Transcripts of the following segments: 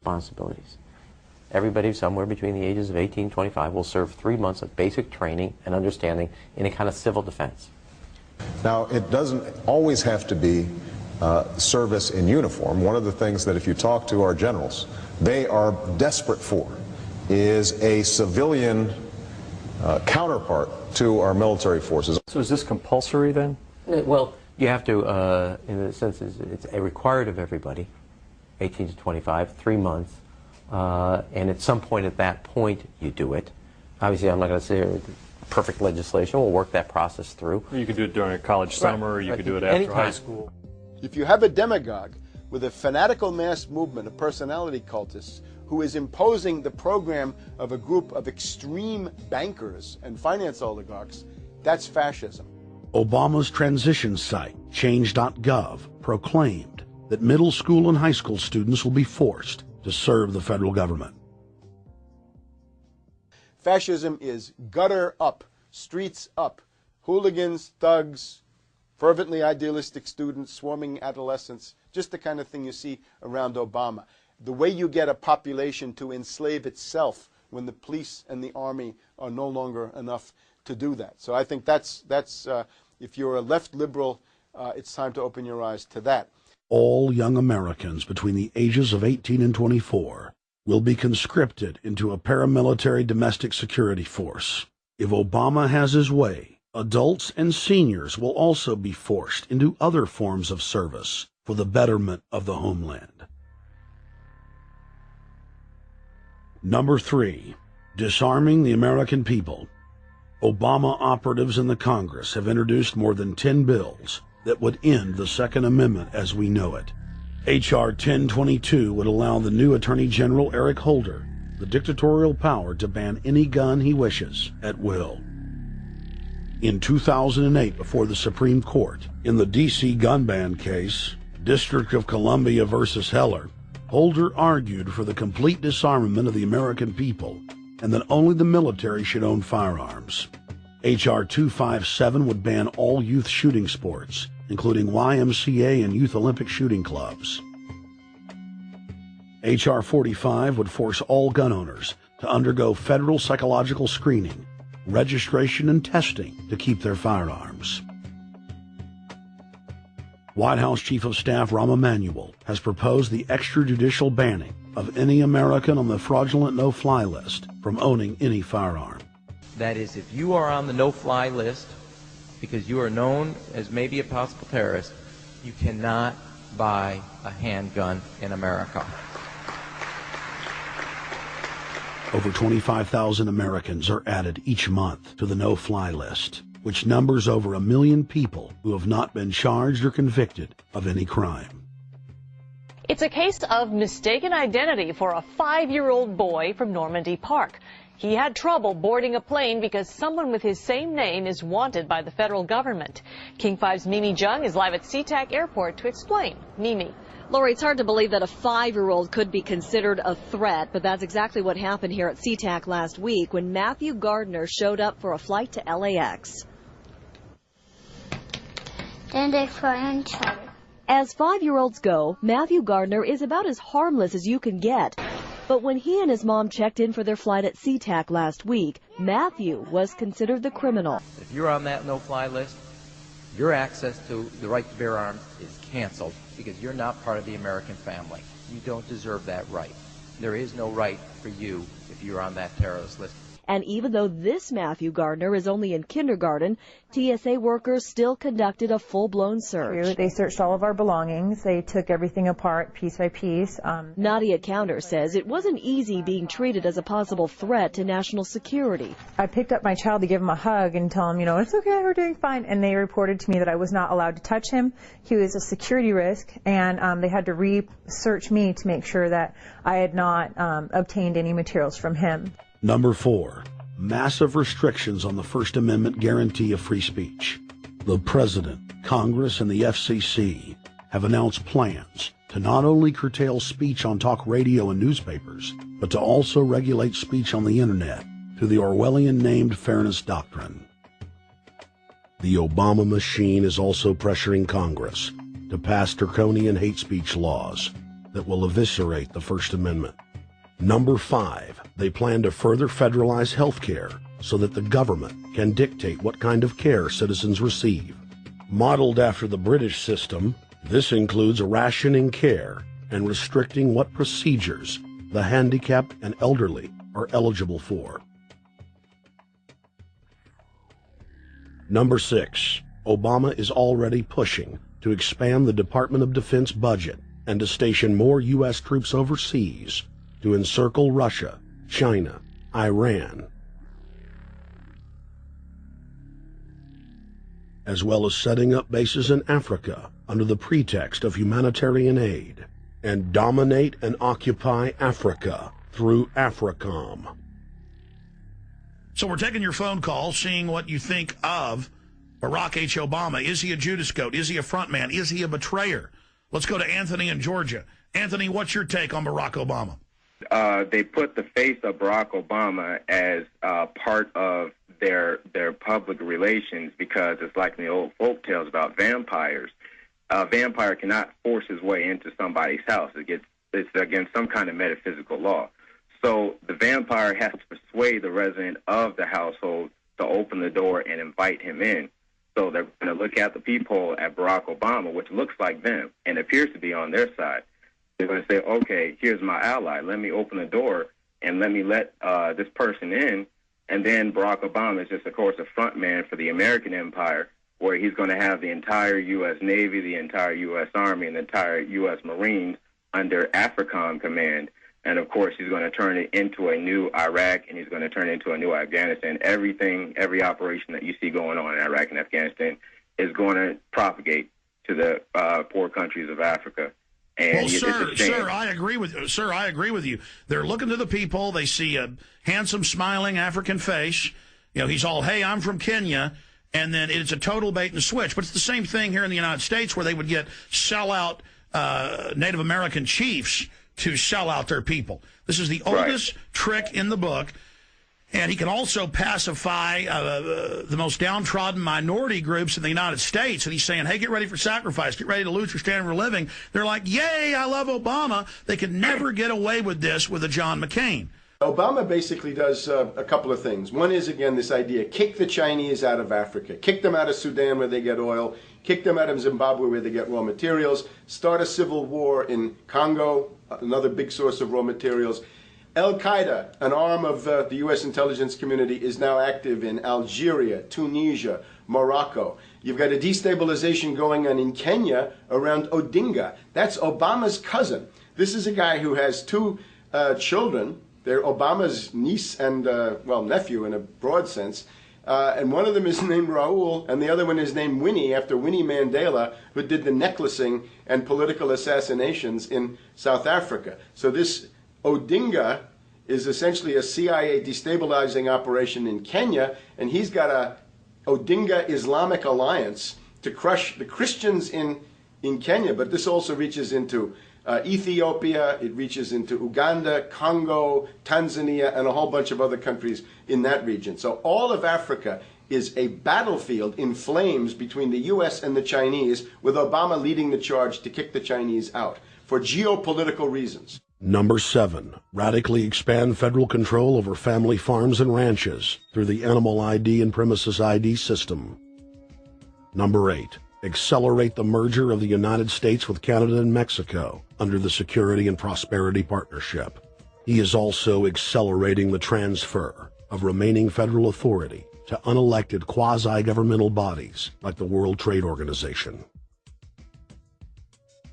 responsibilities. Everybody somewhere between the ages of 18 and 25 will serve 3 months of basic training and understanding in a kind of civil defense. Now, it doesn't always have to be service in uniform. One of the things that if you talk to our generals, they are desperate for is a civilian counterpart to our military forces. So is this compulsory then? Well, you have to, in a sense, it's required of everybody, 18 to 25, 3 months, and at some point at that point you do it. Obviously, I'm not going to say perfect legislation. We'll work that process through. You could do it during a college summer, or you could do it after high school. If you have a demagogue with a fanatical mass movement of personality cultists who is imposing the program of a group of extreme bankers and finance oligarchs, that's fascism. Obama's transition site, change.gov, proclaimed that middle school and high school students will be forced to serve the federal government. Fascism is gutter up, streets up, hooligans, thugs, fervently idealistic students, swarming adolescents, just the kind of thing you see around Obama. The way you get a population to enslave itself when the police and the army are no longer enough to do that. So I think that's if you're a left liberal, it's time to open your eyes to that. All young Americans between the ages of 18 and 24 will be conscripted into a paramilitary domestic security force. If Obama has his way, adults and seniors will also be forced into other forms of service for the betterment of the homeland. Number 3, disarming the American people. Obama operatives in the Congress have introduced more than 10 bills that would end the Second Amendment as we know it. H.R. 1022 would allow the new Attorney General Eric Holder the dictatorial power to ban any gun he wishes at will. In 2008, before the Supreme Court, in the D.C. gun ban case, District of Columbia versus Heller, Holder argued for the complete disarmament of the American people and that only the military should own firearms. H.R. 257 would ban all youth shooting sports, including YMCA and Youth Olympic shooting clubs. H.R. 45 would force all gun owners to undergo federal psychological screening, registration, and testing to keep their firearms. White House Chief of Staff Rahm Emanuel has proposed the extrajudicial banning of any American on the fraudulent no-fly list from owning any firearm. That is, if you are on the no-fly list because you are known as maybe a possible terrorist, you cannot buy a handgun in America. Over 25,000 Americans are added each month to the no-fly list, which numbers over 1 million people who have not been charged or convicted of any crime. It's a case of mistaken identity for a 5-year-old boy from Normandy Park. He had trouble boarding a plane because someone with his same name is wanted by the federal government. King 5's Mimi Jung is live at SeaTac Airport to explain. Mimi. Lori, it's hard to believe that a 5-year-old could be considered a threat, but that's exactly what happened here at SeaTac last week when Matthew Gardner showed up for a flight to LAX. As 5-year-olds go, Matthew Gardner is about as harmless as you can get. But when he and his mom checked in for their flight at SeaTac last week, Matthew was considered the criminal. If you're on that no-fly list, your access to the right to bear arms is canceled because you're not part of the American family. You don't deserve that right. There is no right for you if you're on that terrorist list. And even though this Matthew Gardner is only in kindergarten, TSA workers still conducted a full-blown search. They searched all of our belongings. They took everything apart piece by piece. Nadia Counter says it wasn't easy being treated as a possible threat to national security. I picked up my child to give him a hug and tell him, you know, it's okay, we're doing fine. And they reported to me that I was not allowed to touch him. He was a security risk, and they had to research me to make sure that I had not obtained any materials from him. Number 4, massive restrictions on the First Amendment guarantee of free speech. The President, Congress, and the FCC have announced plans to not only curtail speech on talk radio and newspapers, but to also regulate speech on the Internet through the Orwellian-named Fairness Doctrine. The Obama machine is also pressuring Congress to pass draconian hate speech laws. that will eviscerate the First Amendment. Number 5, they plan to further federalize health care so that the government can dictate what kind of care citizens receive. Modeled after the British system, this includes rationing care and restricting what procedures the handicapped and elderly are eligible for. Number 6, Obama is already pushing to expand the Department of Defense budget and to station more U.S. troops overseas to encircle Russia, China, Iran, as well as setting up bases in Africa under the pretext of humanitarian aid, and dominate and occupy Africa through AFRICOM. So we're taking your phone call, seeing what you think of Barack H. Obama. Is he a Judas goat? Is he a front man? Is he a betrayer? Let's go to Anthony in Georgia. Anthony, what's your take on Barack Obama? They put the face of Barack Obama as part of their public relations because it's like the old folk tales about vampires. A vampire cannot force his way into somebody's house. It's against some kind of metaphysical law. So the vampire has to persuade the resident of the household to open the door and invite him in. So they're going to look at the peephole at Barack Obama, which looks like them and appears to be on their side. They're going to say, okay, here's my ally. Let me open the door and let me let this person in. And then Barack Obama is just, of course, a front man for the American empire, where he's going to have the entire U.S. Navy, the entire U.S. Army, and the entire U.S. Marines under AFRICOM command. And, of course, he's going to turn it into a new Iraq, and he's going to turn it into a new Afghanistan. Everything, every operation that you see going on in Iraq and Afghanistan is going to propagate to the poor countries of Africa. And well, sir, I agree with you. Sir, I agree with you. They're looking to the people. They see a handsome, smiling African face. You know, he's all, hey, I'm from Kenya. And then it's a total bait and switch. But it's the same thing here in the United States where they would get sellout Native American chiefs to sell out their people. This is the oldest trick in the book. And he can also pacify the most downtrodden minority groups in the United States. And he's saying, hey, get ready for sacrifice. Get ready to lose your standard of living. They're like, yay, I love Obama. They could never get away with this with a John McCain. Obama basically does a couple of things. One is, again, this idea, kick the Chinese out of Africa. Kick them out of Sudan where they get oil. Kick them out of Zimbabwe where they get raw materials. Start a civil war in Congo, another big source of raw materials. Al-Qaeda, an arm of the U.S. intelligence community, is now active in Algeria, Tunisia, Morocco. You've got a destabilization going on in Kenya around Odinga. That's Obama's cousin. This is a guy who has two children. They're Obama's niece and, nephew in a broad sense. And one of them is named Raul, and the other one is named Winnie, after Winnie Mandela, who did the necklacing and political assassinations in South Africa. So this Odinga is essentially a CIA destabilizing operation in Kenya, and he's got a Odinga Islamic Alliance to crush the Christians in Kenya, but this also reaches into Ethiopia, it reaches into Uganda, Congo, Tanzania, and a whole bunch of other countries in that region. So all of Africa is a battlefield in flames between the U.S. and the Chinese, with Obama leading the charge to kick the Chinese out for geopolitical reasons. Number 7, radically expand federal control over family farms and ranches through the Animal ID and Premises ID system. Number 8, accelerate the merger of the United States with Canada and Mexico under the Security and Prosperity Partnership. He is also accelerating the transfer of remaining federal authority to unelected quasi-governmental bodies like the World Trade Organization.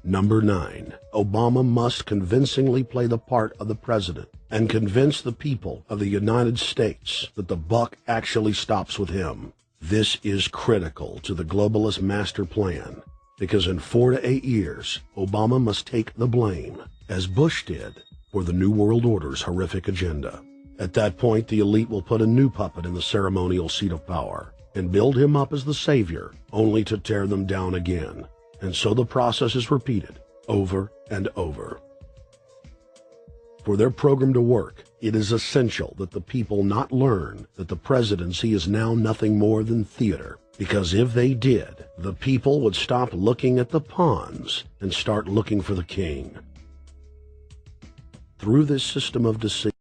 Number 9, Obama must convincingly play the part of the president and convince the people of the United States that the buck actually stops with him. This is critical to the globalist master plan, because in 4 to 8 years, Obama must take the blame, as Bush did, for the New World Order's horrific agenda. At that point, the elite will put a new puppet in the ceremonial seat of power and build him up as the savior, only to tear them down again. And so the process is repeated over and over. For their program to work, it is essential that the people not learn that the presidency is now nothing more than theater, because if they did, the people would stop looking at the pawns and start looking for the king. through this system of deceit.